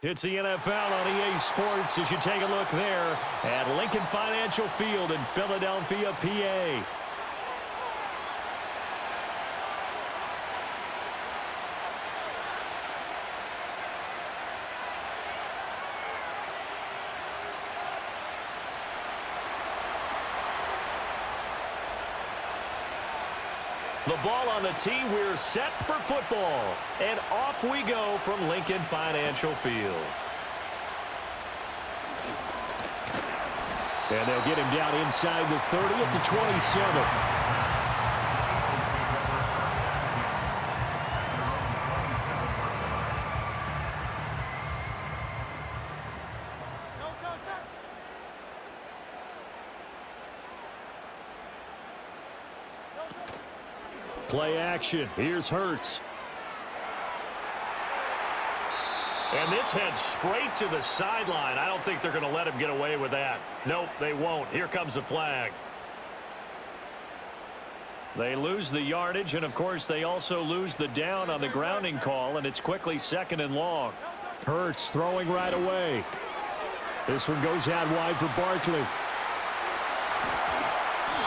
It's the NFL on EA Sports as you take a look there at Lincoln Financial Field in Philadelphia, PA. The ball on the tee, we're set for football. And off we go from Lincoln Financial Field. And they'll get him down inside the 30 at the 27. Play action. Here's Hurts. And this heads straight to the sideline. I don't think they're going to let him get away with that. Nope, they won't. Here comes the flag. They lose the yardage, and, of course, they also lose the down on the grounding call, and it's quickly 2nd and long. Hurts throwing right away. This one goes out wide for Barkley.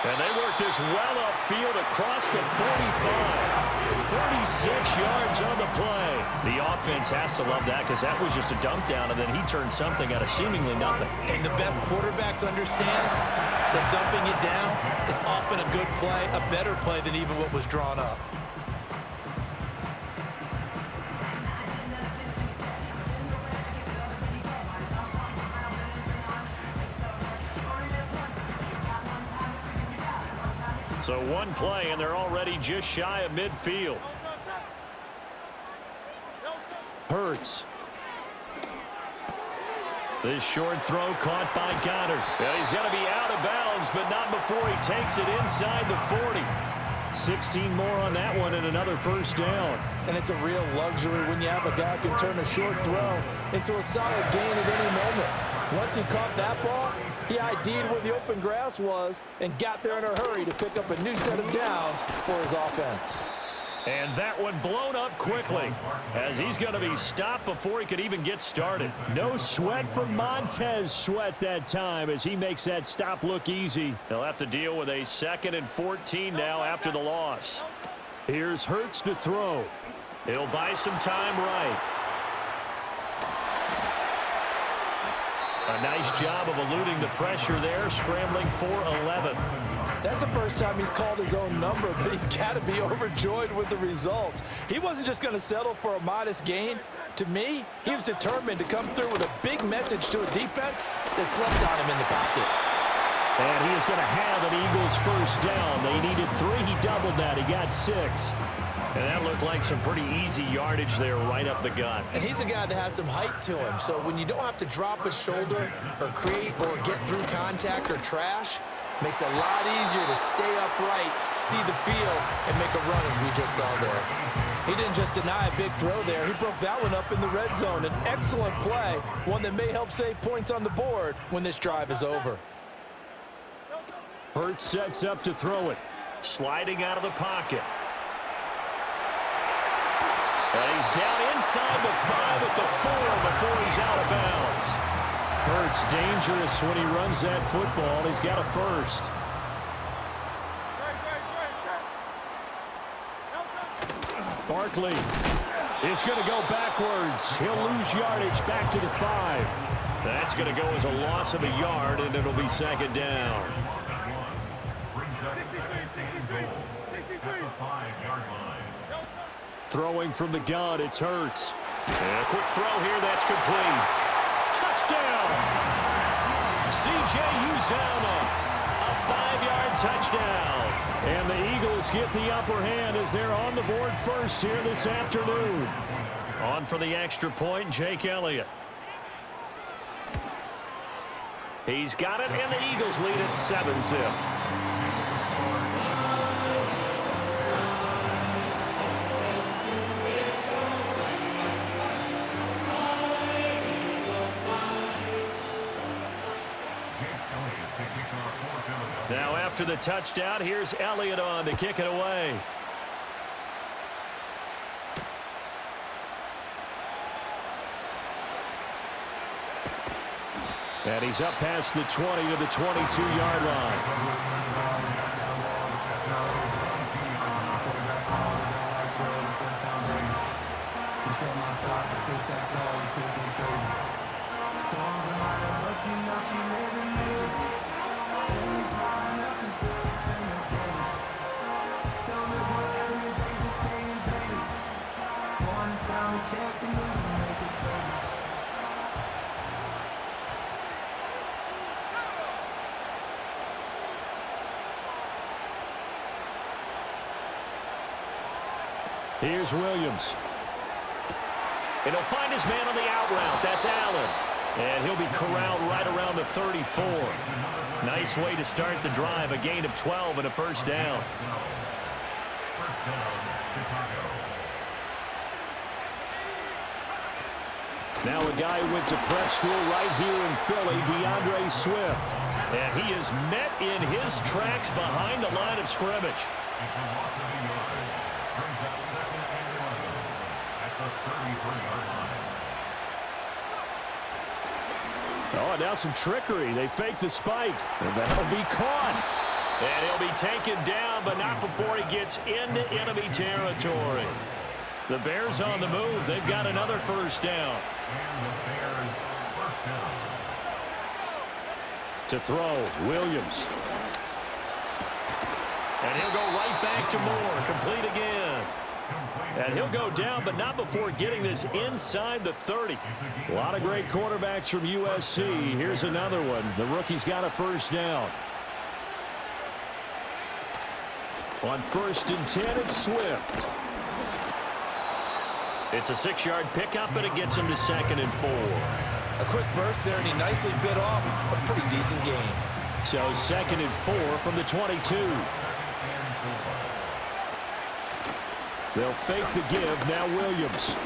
And they work this well upfield across the 45. 36 yards on the play. The offense has to love that because that was just a dump down, and then he turned something out of seemingly nothing. And the best quarterbacks understand that dumping it down is often a good play, a better play than even what was drawn up. So one play, and they're already just shy of midfield. Hurts. This short throw caught by Goddard. Well, he's going to be out of bounds, but not before he takes it inside the 40. 16 more on that one and another first down. And it's a real luxury when you have a guy who can turn a short throw into a solid gain at any moment. Once he caught that ball, he ID'd where the open grass was and got there in a hurry to pick up a new set of downs for his offense. And that one blown up quickly as he's going to be stopped before he could even get started. No sweat for Montez Sweat that time as he makes that stop look easy. They'll have to deal with a 2nd and 14 now after the loss. Here's Hurts to throw. He'll buy some time right. A nice job of eluding the pressure there, scrambling for 11. That's the first time he's called his own number, but he's got to be overjoyed with the results. He wasn't just going to settle for a modest gain. To me, he was determined to come through with a big message to a defense that slept on him in the pocket. And he is going to have an Eagles first down. They needed 3. He doubled that. He got 6. And that looked like some pretty easy yardage there right up the gut. And he's a guy that has some height to him. So when you don't have to drop a shoulder or create or get through contact or trash, makes it a lot easier to stay upright, see the field, and make a run as we just saw there. He didn't just deny a big throw there. He broke that one up in the red zone. An excellent play, one that may help save points on the board when this drive is over. Hurts sets up to throw it. Sliding out of the pocket. And he's down inside the 5 at the 4 before he's out of bounds. Hurts dangerous when he runs that football. He's got a first. Barkley is going to go backwards. He'll lose yardage back to the 5. That's going to go as a loss of a yard, and it'll be 2nd down. Throwing from the gun, it's Hurts. And a quick throw here, that's complete. Touchdown! C.J. Uzomah, a 5-yard touchdown. And the Eagles get the upper hand as they're on the board first here this afternoon. On for the extra point, Jake Elliott. He's got it, and the Eagles lead at 7-zip. Now after the touchdown, here's Elliott on to kick it away. And he's up past the 20 to the 22-yard line. Here's Williams. And he'll find his man on the out route. That's Allen. And he'll be corralled right around the 34. Nice way to start the drive. A gain of 12 and a first down. Now a guy who went to prep school right here in Philly, DeAndre Swift. And he is met in his tracks behind the line of scrimmage. Oh, now some trickery. They fake the spike. And that'll be caught. And he'll be taken down, but not before he gets into enemy territory. The Bears on the move. They've got another first down. To throw, Williams. And he'll go right back to Moore. Complete again. And he'll go down, but not before getting this inside the 30. A lot of great quarterbacks from USC. Here's another one. The rookie's got a first down. On 1st and 10, it's Swift. It's a 6-yard pickup, and it gets him to 2nd and 4. A quick burst there, and he nicely bit off a pretty decent gain. So 2nd and 4 from the 22. They'll fake the give. Now Williams.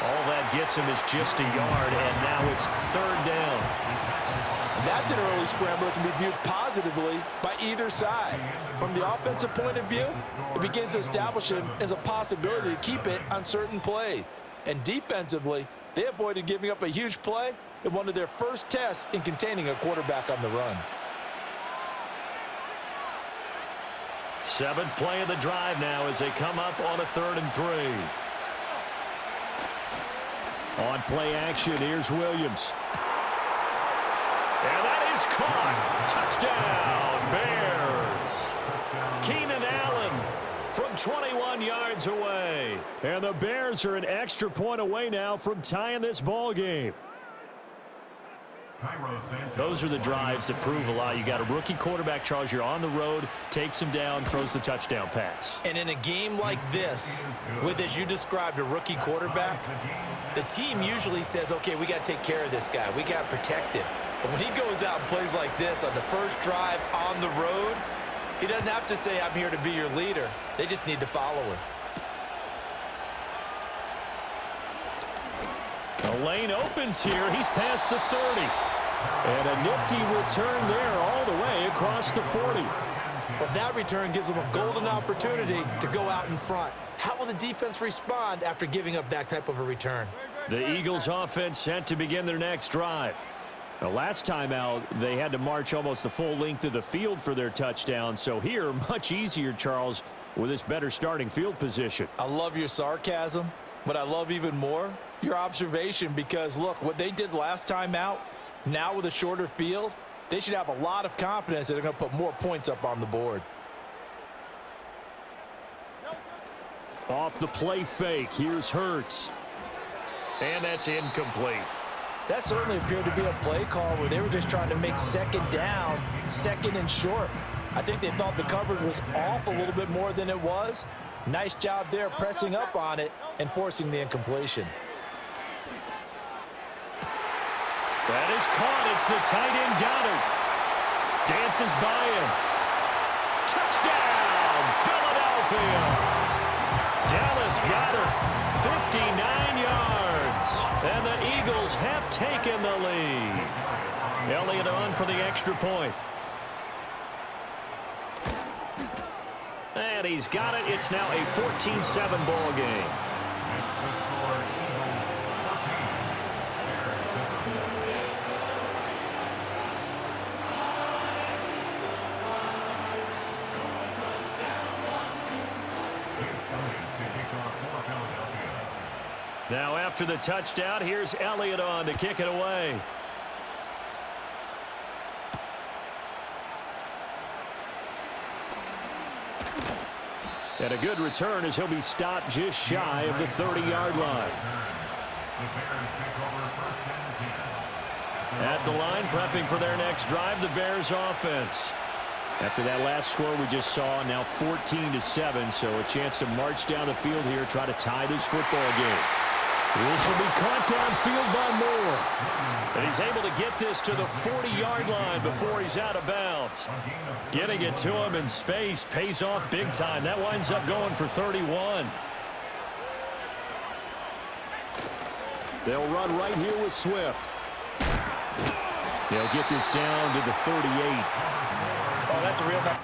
All that gets him is just a yard, and now it's 3rd down. That's an early scramble that can be viewed positively by either side. From the offensive point of view, it begins to establish him as a possibility to keep it on certain plays. And defensively, they avoided giving up a huge play in one of their first tests in containing a quarterback on the run. 7th play of the drive now as they come up on a 3rd and 3. On play action, here's Williams. And that is caught. Touchdown, Bears. Keenan Allen from 21 yards away. And the Bears are an extra point away now from tying this ball game. Those are the drives that prove a lot. You got a rookie quarterback, Charles. You're on the road, takes him down, throws the touchdown pass. And in a game like this, with, as you described, a rookie quarterback, the team usually says, okay, we got to take care of this guy. We got to protect him. But when he goes out and plays like this on the first drive on the road, he doesn't have to say, I'm here to be your leader. They just need to follow him. The lane opens here. He's past the 30. And a nifty return there all the way across the 40. But that return gives them a golden opportunity to go out in front. How will the defense respond after giving up that type of a return? The Eagles offense set to begin their next drive. The last time out, they had to march almost the full length of the field for their touchdown. So here, much easier, Charles, with this better starting field position. I love your sarcasm, but I love even more your observation, because, look, what they did last time out, now with a shorter field, they should have a lot of confidence that they're going to put more points up on the board. Off the play fake, here's Hurts. And that's incomplete. That certainly appeared to be a play call where they were just trying to make 2nd down, 2nd and short. I think they thought the coverage was off a little bit more than it was. Nice job there pressing up on it and forcing the incompletion. That is caught. It's the tight end Goddard. Dances by him. Touchdown, Philadelphia. Dallas Goddard, 59 yards. And the Eagles have taken the lead. Elliott on for the extra point. And he's got it. It's now a 14-7 ball game. Now after the touchdown, here's Elliott on to kick it away. And a good return as he'll be stopped just shy of the 30-yard line. At the line, prepping for their next drive, the Bears offense. After that last score we just saw, now 14-7, so a chance to march down the field here, try to tie this football game. This will be caught downfield by Moore. And he's able to get this to the 40-yard line before he's out of bounds. Getting it to him in space pays off big time. That winds up going for 31. They'll run right here with Swift. They'll get this down to the 38. Oh, that's a real number.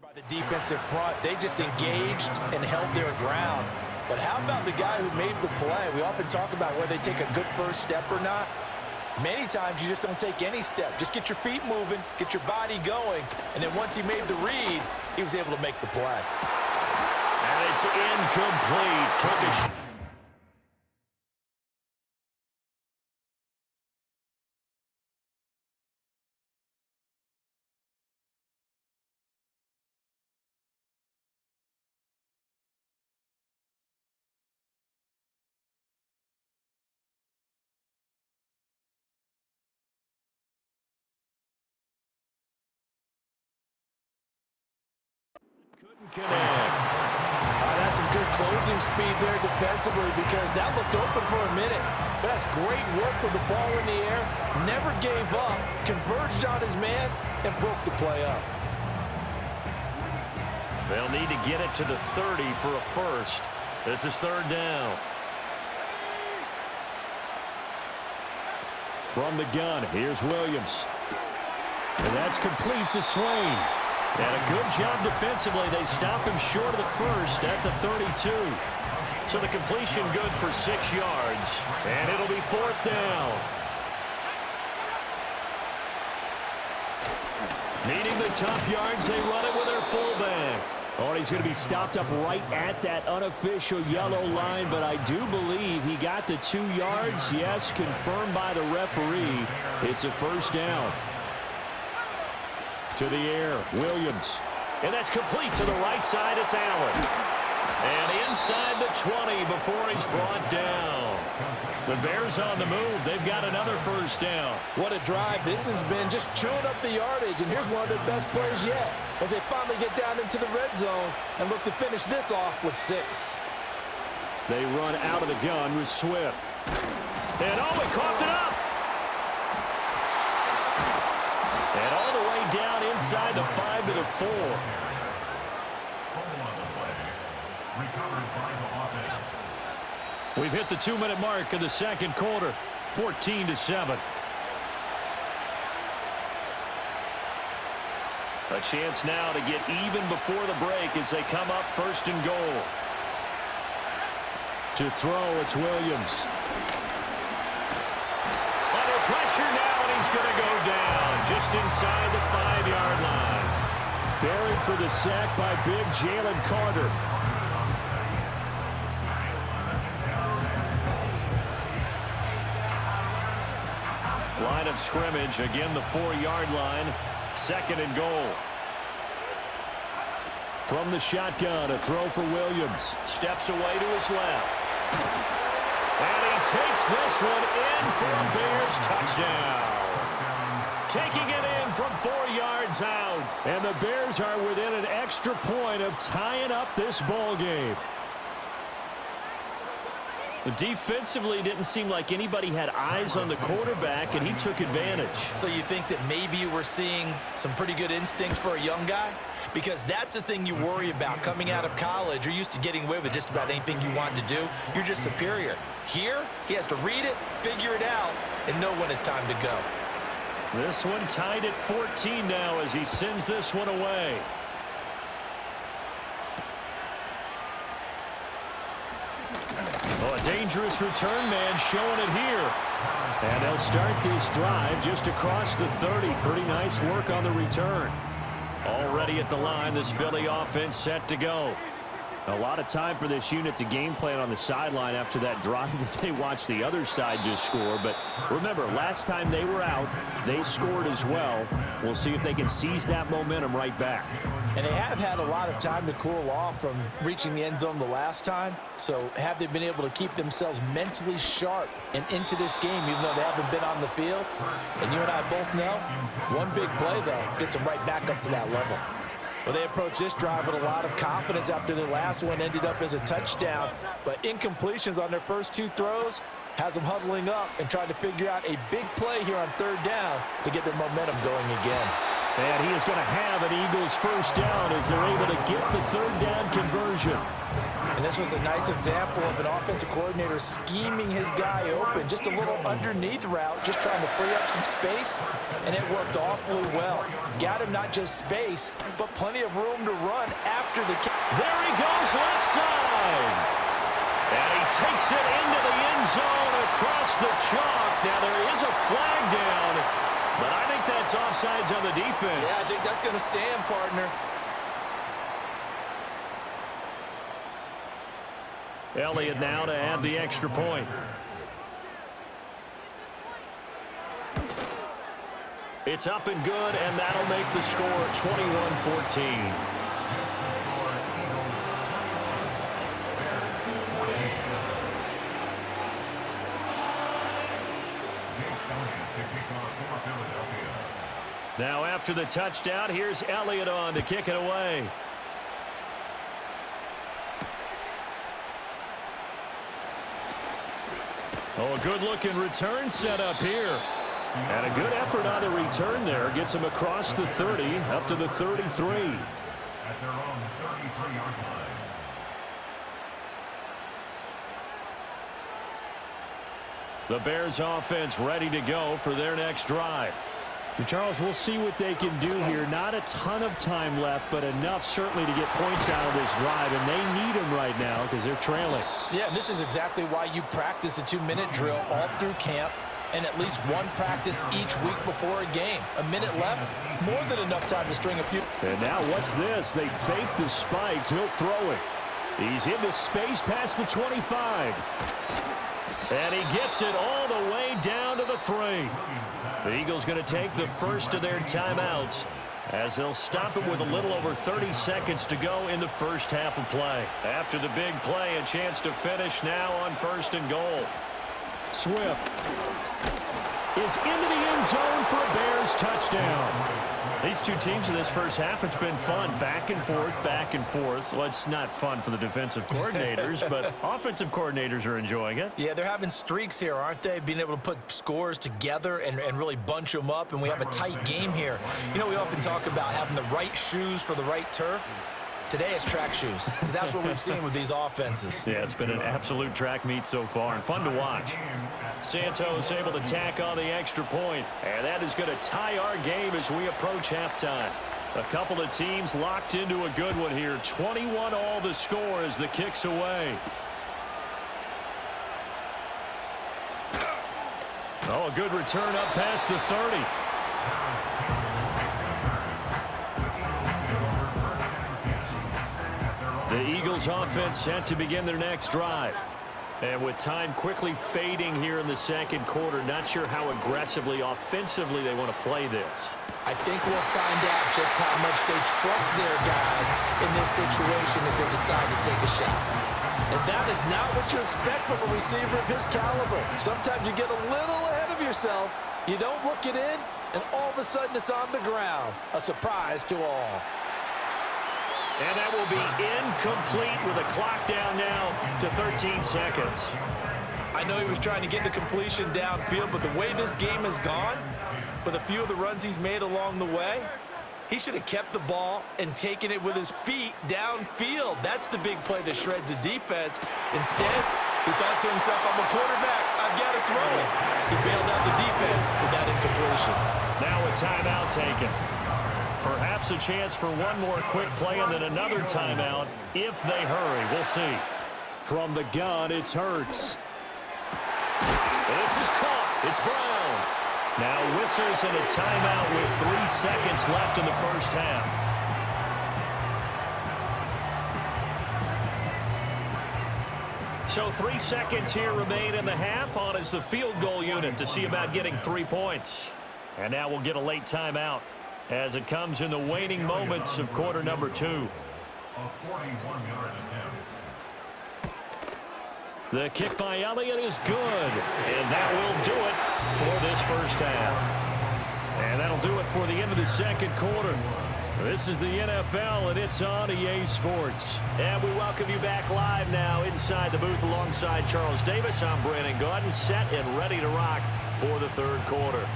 By the defensive front, they just engaged and held their ground. But how about the guy who made the play? We often talk about whether they take a good first step or not. Many times you just don't take any step. Just get your feet moving, get your body going, and then once he made the read, he was able to make the play. And it's incomplete. Took a shot. Couldn't connect. That's some good closing speed there defensively because that looked open for a minute. But that's great work with the ball in the air. Never gave up, converged on his man, and broke the play up. They'll need to get it to the 30 for a first. This is third down. From the gun, here's Williams. And that's complete to Swain. And a good job defensively. They stop him short of the first at the 32. So the completion good for 6 yards. And it'll be fourth down. Needing the tough yards, they run it with their fullback. Oh, and he's going to be stopped up right at that unofficial yellow line, but I do believe he got the 2 yards. Yes, confirmed by the referee. It's a first down. To the air, Williams. And that's complete to the right side. It's Allen. And inside the 20 before he's brought down. The Bears on the move. They've got another first down. What a drive this has been, just chewing up the yardage. And here's one of their best plays yet as they finally get down into the red zone and look to finish this off with 6. They run out of the gun with Swift. And oh, he coughed it up. And all the way down inside the 5 to the 4. We've hit the 2-minute mark of the second quarter, 14-7. A chance now to get even before the break as they come up first and goal. To throw, it's Williams. Under pressure now, and he's going to go down just inside the 5-yard line. Buried for the sack by big Jalen Carter. Line of scrimmage, again the 4-yard line, second and goal. From the shotgun, a throw for Williams. Steps away to his left. And he takes this one in for a Bears touchdown. Taking it in from 4 yards out. And the Bears are within an extra point of tying up this ball game. Defensively, didn't seem like anybody had eyes on the quarterback, and he took advantage. So you think that maybe we're seeing some pretty good instincts for a young guy? Because that's the thing you worry about coming out of college. You're used to getting away with just about anything you want to do. You're just superior. Here, he has to read it, figure it out, and know when it's time to go. This one tied at 14 now as he sends this one away. Oh, a dangerous return man showing it here. And they'll start this drive just across the 30. Pretty nice work on the return. Already at the line, this Philly offense set to go. A lot of time for this unit to game plan on the sideline after that drive that they watched the other side just score. But remember, last time they were out, they scored as well. We'll see if they can seize that momentum right back. And they have had a lot of time to cool off from reaching the end zone the last time. So have they been able to keep themselves mentally sharp and into this game, even though they haven't been on the field? And you and I both know, one big play, though, gets them right back up to that level. Well, they approached this drive with a lot of confidence after their last one ended up as a touchdown. But incompletions on their first two throws has them huddling up and trying to figure out a big play here on third down to get their momentum going again. And he is going to have an Eagles first down as they're able to get the third down conversion. And this was a nice example of an offensive coordinator scheming his guy open. Just a little underneath route, just trying to free up some space, and it worked awfully well. Got him not just space, but plenty of room to run after the catch. There he goes left side. And he takes it into the end zone across the chalk. Now there is a flag down, but I think that's offsides on the defense. Yeah, I think that's going to stand, partner. Elliott now to add the extra point. It's up and good, and that'll make the score 21-14. Now after the touchdown, here's Elliott on to kick it away. Oh, a good-looking return set up here. And a good effort on the return there. Gets him across the 30, up to the 33. At their own 33-yard line. The Bears offense ready to go for their next drive. Charles, we'll see what they can do here. Not a ton of time left, but enough certainly to get points out of this drive, and they need them right now because they're trailing. Yeah, and this is exactly why you practice a 2-minute drill all through camp and at least one practice each week before a game. A minute left, more than enough time to string a few. And now what's this? They fake the spike. He'll throw it. He's into space past the 25. And he gets it all the way down to the 3. The Eagles going to take the first of their timeouts as they'll stop it with a little over 30 seconds to go in the first half of play. After the big play, a chance to finish now on 1st and goal. Swift is into the end zone for a Bears touchdown. These two teams in this first half, it's been fun. Back and forth, back and forth. Well, it's not fun for the defensive coordinators, but offensive coordinators are enjoying it. Yeah, they're having streaks here, aren't they? Being able to put scores together and really bunch them up, and we have a tight game here. You know, we often talk about having the right shoes for the right turf. Today it's track shoes, because that's what we've seen with these offenses. Yeah, it's been an absolute track meet so far, and fun to watch. Santos able to tack on the extra point, and that is going to tie our game as we approach halftime. A couple of teams locked into a good one here. 21 all the score as the kick's away. Oh, a good return up past the 30. The Eagles offense set to begin their next drive. And with time quickly fading here in the second quarter, not sure how aggressively, offensively they want to play this. I think we'll find out just how much they trust their guys in this situation if they decide to take a shot. And that is not what you expect from a receiver of his caliber. Sometimes you get a little ahead of yourself, you don't look it in, and all of a sudden it's on the ground. A surprise to all. And that will be incomplete with a clock down now to 13 seconds. I know he was trying to get the completion downfield, but the way this game has gone, with a few of the runs he's made along the way, he should have kept the ball and taken it with his feet downfield. That's the big play that shreds the defense. Instead, he thought to himself, I'm a quarterback, I've got to throw it. He bailed out the defense with that incompletion. Now a timeout taken. Perhaps a chance for one more quick play and then another timeout if they hurry. We'll see. From the gun, it's Hurts. This is caught. It's Brown. Now whistles and a timeout with 3 seconds left in the first half. So 3 seconds here remain in the half. On is the field goal unit to see about getting 3 points. And now we'll get a late timeout as it comes in the waning moments of quarter number 2. A 41-yard attempt. The kick by Elliott is good, and that will do it for this first half. And that'll do it for the end of the second quarter. This is the NFL, and it's on EA Sports. And we welcome you back live now inside the booth alongside Charles Davis. I'm Brandon Gaudin, set and ready to rock for the third quarter.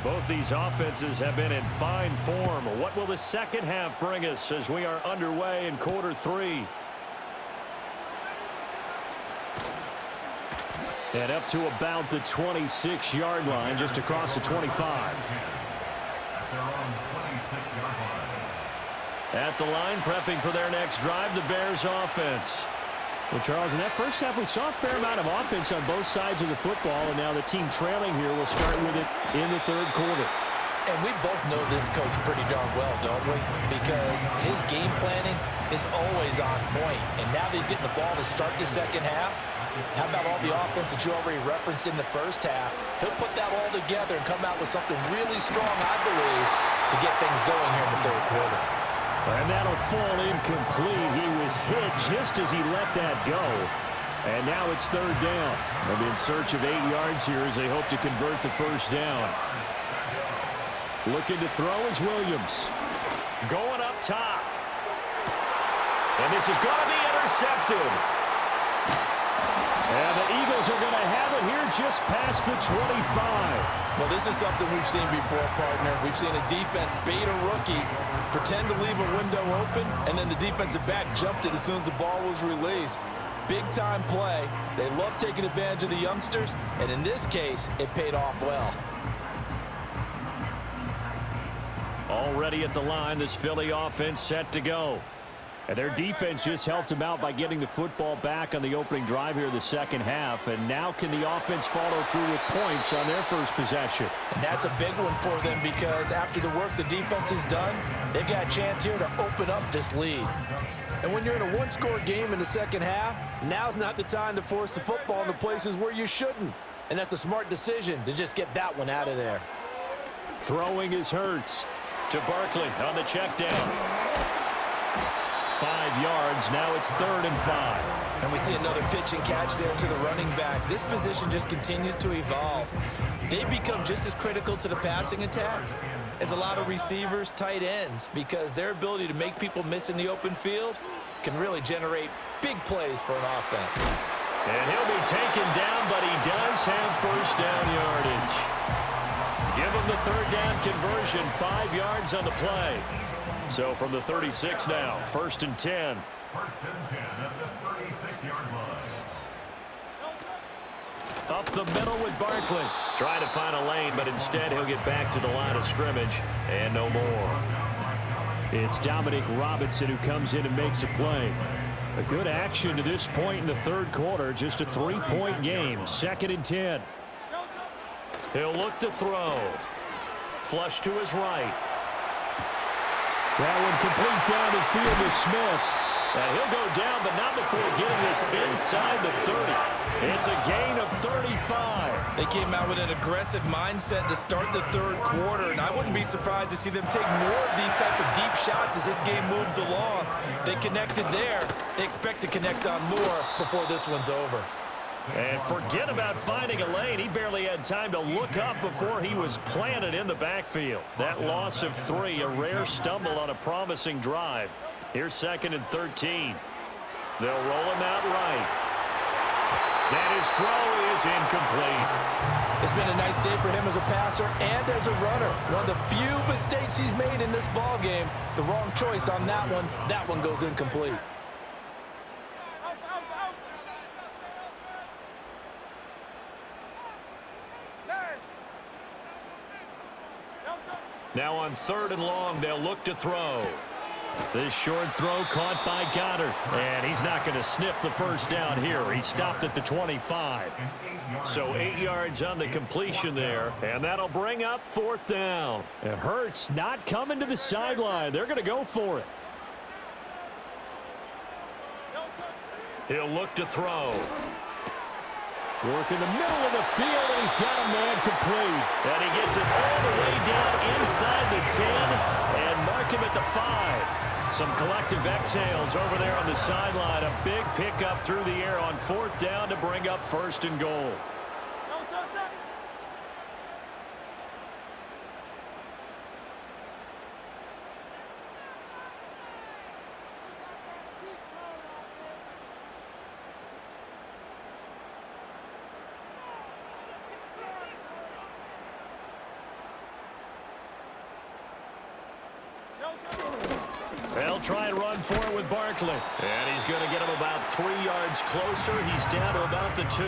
Both these offenses have been in fine form. What will the second half bring us as we are underway in quarter 3? And up to about the 26-yard line, just across the 25. They're on 26-yard line. At the line, prepping for their next drive, the Bears offense. Well, Charles, in that first half, we saw a fair amount of offense on both sides of the football, and now the team trailing here will start with it in the third quarter. And we both know this coach pretty darn well, don't we? Because his game planning is always on point. And now that he's getting the ball to start the second half, how about all the offense that you already referenced in the first half? He'll put that all together and come out with something really strong, I believe, to get things going here in the third quarter. And that'll fall incomplete. He was hit just as he let that go. And now it's third down. They'll be in search of 8 yards here as they hope to convert the first down. Looking to throw is Williams. Going up top. And this is going to be intercepted. And the Eagles are going to have it here just past the 25. Well, this is something we've seen before, partner. We've seen a defense bait a rookie, pretend to leave a window open, and then the defensive back jumped it as soon as the ball was released. Big-time play. They love taking advantage of the youngsters, and in this case, it paid off well. Already at the line, this Philly offense set to go. And their defense just helped them out by getting the football back on the opening drive here in the second half. And now can the offense follow through with points on their first possession? And that's a big one for them because after the work the defense has done, they've got a chance here to open up this lead. And when you're in a one-score game in the second half, now's not the time to force the football in the places where you shouldn't. And that's a smart decision to just get that one out of there. Throwing is Hurts to Barkley on the check down. 5 yards. Now it's 3rd and 5. And we see another pitch and catch there to the running back. This position just continues to evolve. They become just as critical to the passing attack as a lot of receivers, tight ends, because their ability to make people miss in the open field can really generate big plays for an offense. And he'll be taken down, but he does have first down yardage. Give him the 3rd down conversion, 5 yards on the play. So from the 36 now, 1st and 10. 1st and 10 at the 36-yard line. Up the middle with Barkley. Trying to find a lane, but instead he'll get back to the line of scrimmage and no more. It's Dominic Robinson who comes in and makes a play. A good action to this point in the third quarter. Just a 3-point game. 2nd and 10. He'll look to throw. Flush to his right. That one complete down the field to Smith. And he'll go down, but not before getting this inside the 30. It's a gain of 35. They came out with an aggressive mindset to start the third quarter, and I wouldn't be surprised to see them take more of these type of deep shots as this game moves along. They connected there. They expect to connect on more before this one's over. And forget about finding a lane. He barely had time to look up before he was planted in the backfield. That loss of 3, a rare stumble on a promising drive. Here's 2nd and 13. They'll roll him out right. And his throw is incomplete. It's been a nice day for him as a passer and as a runner. One of the few mistakes he's made in this ball game. The wrong choice on that one. That one goes incomplete. Now on 3rd and long, they'll look to throw. This short throw caught by Goddard. And he's not going to sniff the first down here. He stopped at the 25. So 8 yards on the completion there. And that'll bring up 4th down. It hurts not coming to the sideline. They're going to go for it. He'll look to throw. Work in the middle of the field, and he's got a man complete. And he gets it all the way down inside the 10 and mark him at the 5. Some collective exhales over there on the sideline. A big pickup through the air on 4th down to bring up 1st and goal. They'll try and run for it with Barkley. And he's going to get him about 3 yards closer. He's down to about the 2.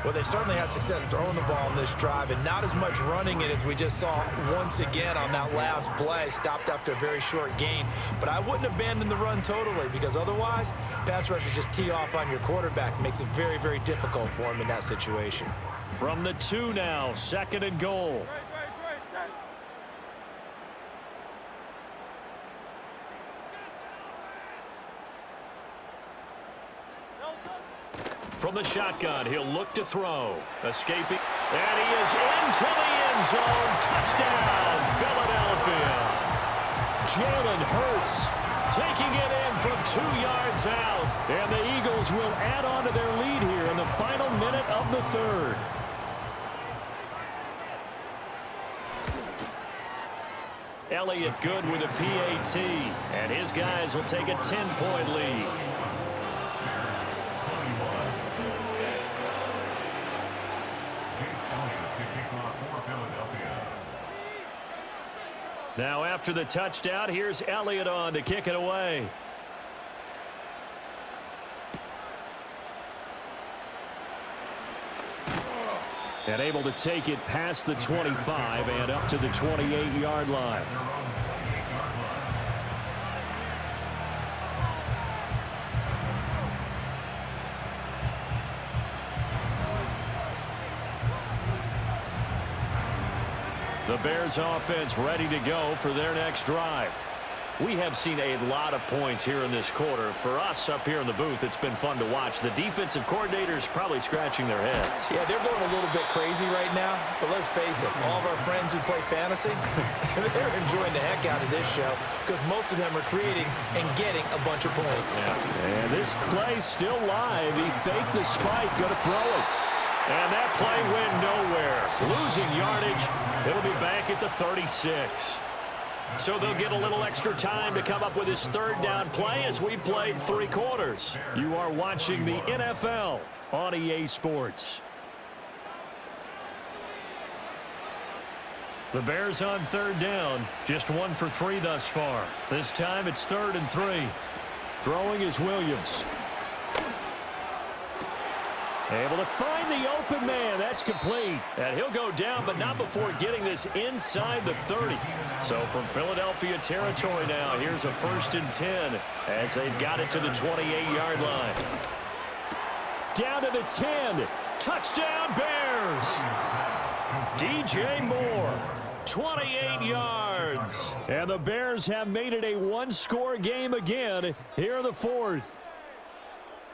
Well, they've certainly had success throwing the ball on this drive and not as much running it as we just saw once again on that last play. Stopped after a very short gain. But I wouldn't abandon the run totally because otherwise, pass rushers just tee off on your quarterback. Makes it very, very difficult for him in that situation. From the 2 now, 2nd and goal. From the shotgun, he'll look to throw. Escaping. And he is into the end zone. Touchdown, Philadelphia. Jalen Hurts taking it in from 2 yards out. And the Eagles will add on to their lead here in the final minute of the 3rd. Elliott good with a PAT. And his guys will take a 10-point lead. Now after the touchdown, here's Elliott on to kick it away. And able to take it past the 25 and up to the 28-yard line. The Bears offense ready to go for their next drive. We have seen a lot of points here in this quarter. For us up here in the booth, it's been fun to watch. The defensive coordinators probably scratching their heads. Yeah, they're going a little bit crazy right now. But let's face it, all of our friends who play fantasy, they're enjoying the heck out of this show because most of them are creating and getting a bunch of points. Yeah. And this play's still live. He faked the spike, going to throw it. And that play went nowhere. Losing yardage. It'll be back at the 36. So they'll get a little extra time to come up with his 3rd down play as we played 3 quarters. You are watching the NFL on EA Sports. The Bears on 3rd down. Just 1 for 3 thus far. This time it's 3rd and 3. Throwing is Williams. Able to find the open man. That's complete. And he'll go down, but not before getting this inside the 30. So from Philadelphia territory now, here's a 1st and 10 as they've got it to the 28-yard line. Down to the 10. Touchdown, Bears. DJ Moore, 28 yards. And the Bears have made it a 1-score game again here in the 4th.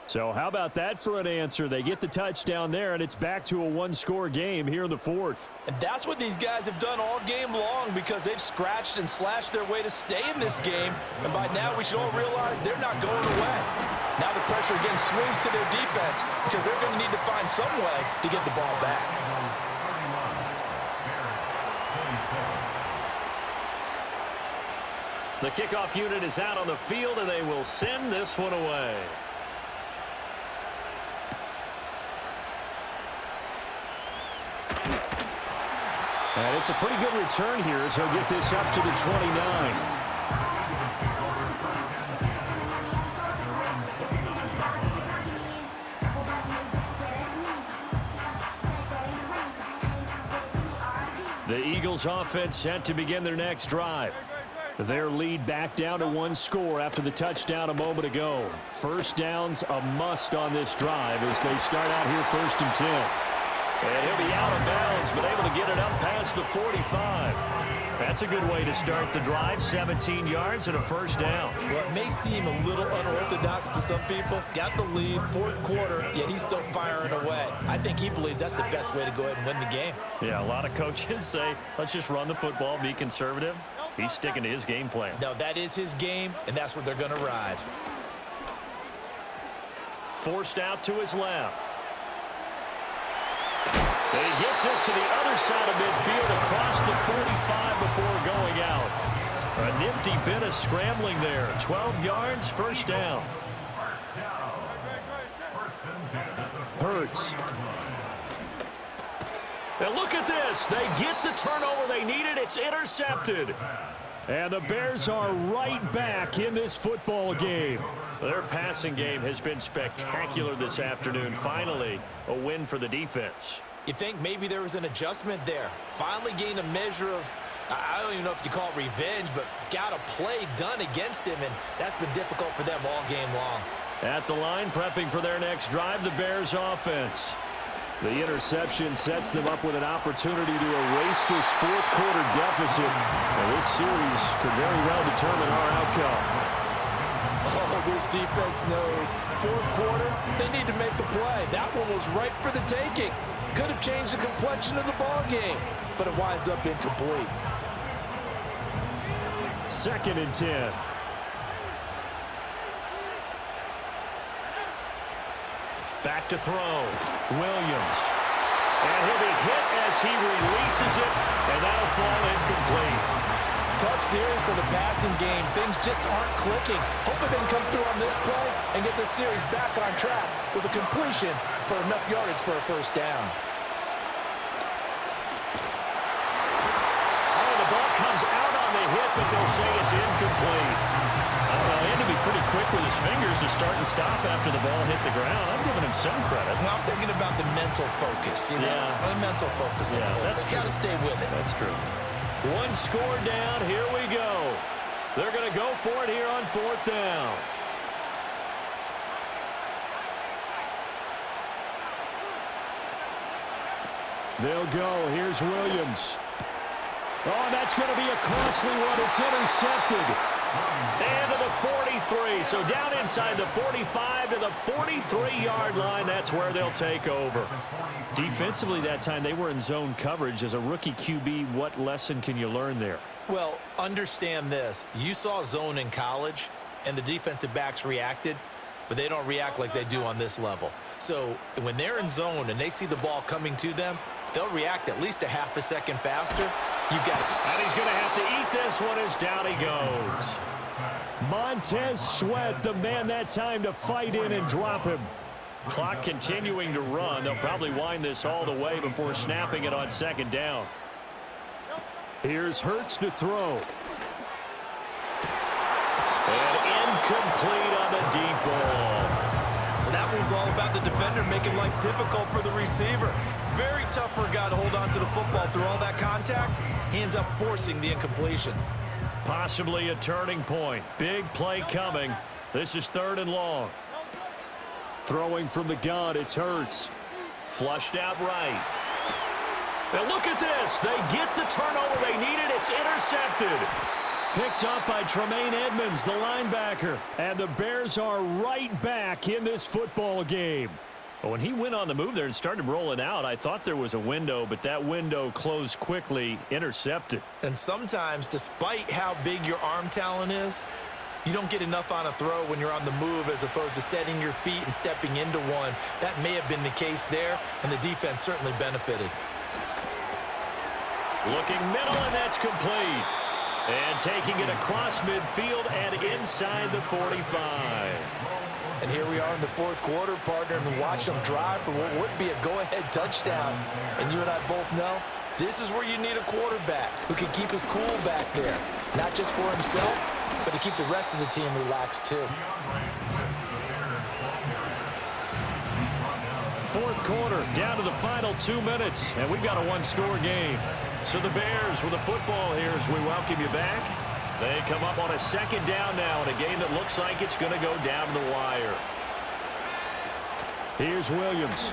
So how about that for an answer? They get the touchdown there, and it's back to a 1-score game here in the 4th. And that's what these guys have done all game long because they've scratched and slashed their way to stay in this game. And by now we should all realize they're not going away. Now the pressure again swings to their defense because they're going to need to find some way to get the ball back. The kickoff unit is out on the field, and they will send this one away. And it's a pretty good return here as he'll get this up to the 29. The Eagles offense set to begin their next drive. Their lead back down to one score after the touchdown a moment ago. First down's a must on this drive as they start out here 1st and 10. And he'll be out of bounds, but able to get it up past the 45. That's a good way to start the drive. 17 yards and a first down. Well, it may seem a little unorthodox to some people. Got the lead, 4th quarter, yet he's still firing away. I think he believes that's the best way to go ahead and win the game. Yeah, a lot of coaches say, let's just run the football, be conservative. He's sticking to his game plan. No, that is his game, and that's what they're going to ride. Forced out to his left. And he gets us to the other side of midfield across the 45 before going out. A nifty bit of scrambling there. 12 yards, first down. Hurts. And look at this. They get the turnover they needed. It's intercepted. And the Bears are right back in this football game. Their passing game has been spectacular this afternoon. Finally, a win for the defense. You think maybe there was an adjustment there. Finally gained a measure of, I don't even know if you call it revenge, but got a play done against him, and that's been difficult for them all game long. At the line, prepping for their next drive, the Bears offense. The interception sets them up with an opportunity to erase this 4th quarter deficit. And this series could very well determine our outcome. Oh, this defense knows. 4th quarter, they need to make the play. That one was right for the taking. Could have changed the complexion of the ball game, but it winds up incomplete. 2nd and 10. Back to throw. Williams. And he'll be hit as he releases it, and that'll fall incomplete. Tough series for the passing game. Things just aren't clicking. Hoping they can come through on this play and get this series back on track with a completion for enough yardage for a first down. Oh, the ball comes out on the hit, but they'll say it's incomplete. He had to be pretty quick with his fingers to start and stop after the ball hit the ground. I'm giving him some credit. Well, I'm thinking about the mental focus, you know. Yeah. The mental focus. Yeah, that's true. Got to stay with it. That's true. One score down. Here we go. They're going to go for it here on 4th down. They'll go. Here's Williams. Oh, that's going to be a costly one. It's intercepted. And to the 43. So down inside the 45 to the 43-yard line. That's where they'll take over. Defensively that time, they were in zone coverage. As a rookie QB, what lesson can you learn there? Well, understand this. You saw zone in college, and the defensive backs reacted, but they don't react like they do on this level. So when they're in zone and they see the ball coming to them, they'll react at least a half a second faster. You got it. And he's going to have to eat this one as down he goes. Montez Sweat, the man that time to fight in and drop him. Clock continuing to run. They'll probably wind this all the way before snapping it on 2nd down. Here's Hurts to throw. And incomplete on the deep ball. Well, that one's all about the defender making life difficult for the receiver. Very tough for a guy to hold on to the football through all that contact. He ends up forcing the incompletion. Possibly a turning point. Big play coming. This is 3rd and long. Throwing from the gun, it's Hurts. Flushed out right. And look at this. They get the turnover they needed. It's intercepted. Picked up by Tremaine Edmonds, the linebacker. And the Bears are right back in this football game. But when he went on the move there and started rolling out, I thought there was a window, but that window closed quickly, intercepted. And sometimes, despite how big your arm talent is, You don't get enough on a throw when you're on the move as opposed to setting your feet and stepping into one. That may have been the case there, and the defense certainly benefited. Looking middle, and that's complete. And taking it across midfield and inside the 45. And here we are in the fourth quarter, partner, and watch them drive for what would be a go-ahead touchdown. And you and I both know this is where you need a quarterback who can keep his cool back there, not just for himself, but to keep the rest of the team relaxed too. Fourth quarter, down to the final 2 minutes, and we've got a one-score game. So the Bears with the football here as we welcome you back. They come up on a second down now in a game that looks like it's going to go down the wire. Here's Williams.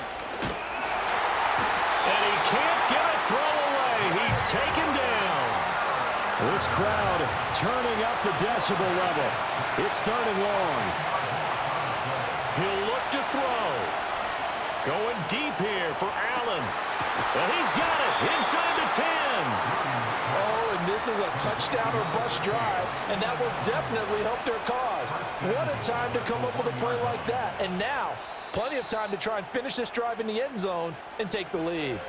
And he can't get a throw away. He's taken down. This crowd turning up the decibel level. It's 3rd and long. He'll look to throw. Going deep here for Allen. And he's got it inside the 10. Oh, and this is a touchdown or bust drive, and that will definitely help their cause. What a time to come up with a play like that. And now, plenty of time to try and finish this drive in the end zone and take the lead.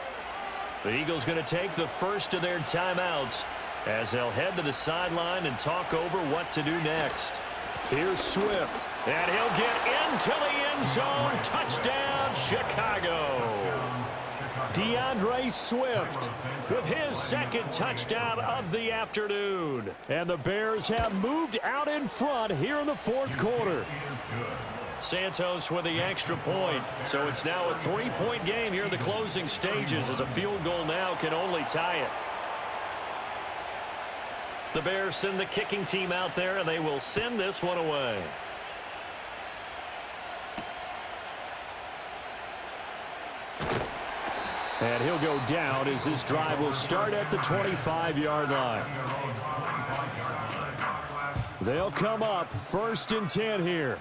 The Eagles going to take the first of their timeouts as they'll head to the sideline and talk over what to do next. Here's Swift. And he'll get into the end zone. Touchdown, Chicago. DeAndre Swift with his second touchdown of the afternoon. And the Bears have moved out in front here in the fourth quarter. Santos with the extra point. So it's now a 3-point game here in the closing stages as a field goal now can only tie it. The Bears send the kicking team out there, and they will send this one away. And he'll go down as this drive will start at the 25-yard line. They'll come up 1st and 10 here.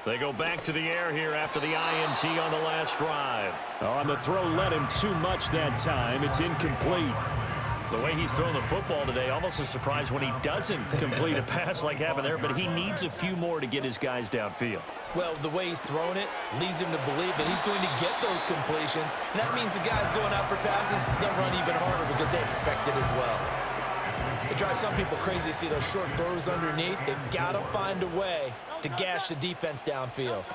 They go back to the air here after the INT on the last drive. On the throw led him too much that time. It's incomplete. The way he's throwing the football today, almost a surprise when he doesn't complete a pass like happened there, but he needs a few more to get his guys downfield. Well, the way he's thrown it leads him to believe that he's going to get those completions, and that means the guys going out for passes, they'll run even harder because they expect it as well. It drives some people crazy to see those short throws underneath. They've got to find a way to gash the defense downfield.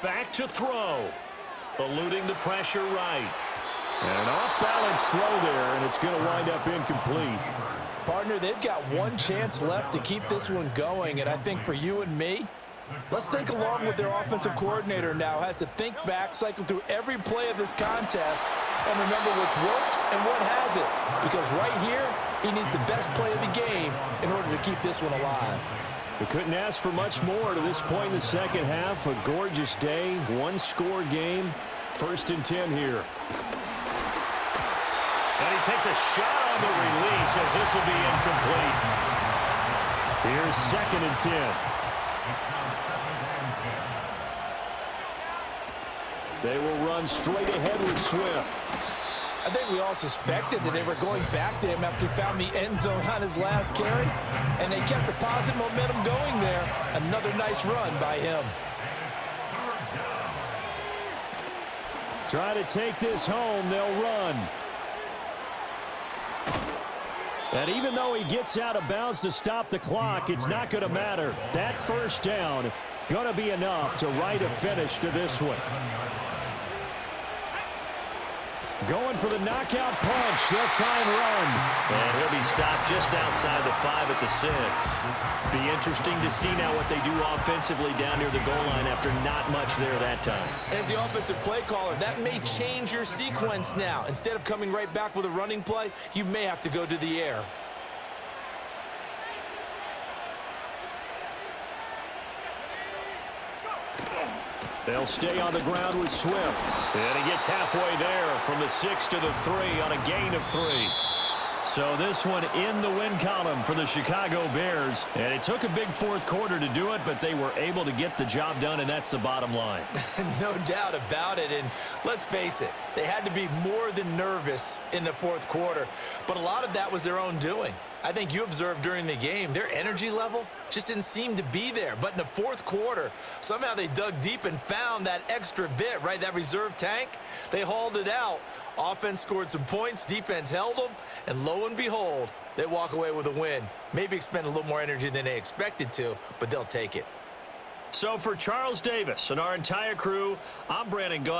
Back to throw. Eluding the pressure right. And an off-balance throw there, and it's going to wind up incomplete. Partner, they've got one chance left to keep this one going, and I think for you and me, let's think along with their offensive coordinator now. Has to think back, cycle through every play of this contest, and remember what's worked and what hasn't. Because right here, he needs the best play of the game in order to keep this one alive. We couldn't ask for much more to this point in the second half. A gorgeous day, one-score game. 1st and 10 here. And he takes a shot on the release as this will be incomplete. Here's 2nd and 10. They will run straight ahead with Swift. I think we all suspected that they were going back to him after he found the end zone on his last carry, and they kept the positive momentum going there. Another nice run by him. Try to take this home, they'll run. And even though he gets out of bounds to stop the clock, it's not going to matter. That first down going to be enough to write a finish to this one. Going for the knockout punch. They'll try and run. And he'll be stopped just outside the 5 at the 6. Be interesting to see now what they do offensively down near the goal line after not much there that time. As the offensive play caller, that may change your sequence now. Instead of coming right back with a running play, you may have to go to the air. They'll stay on the ground with Swift. And he gets halfway there from the 6 to the 3 on a gain of 3. So this one in the win column for the Chicago Bears. And it took a big fourth quarter to do it, but they were able to get the job done, and that's the bottom line. No doubt about it. And let's face it, they had to be more than nervous in the fourth quarter. But a lot of that was their own doing. I think you observed during the game, their energy level just didn't seem to be there. But in the fourth quarter, somehow they dug deep and found that extra bit, right, that reserve tank. They hauled it out. Offense scored some points, defense held them, and lo and behold, they walk away with a win. Maybe expend a little more energy than they expected to, but they'll take it. So for Charles Davis and our entire crew, I'm Brandon Gaudin.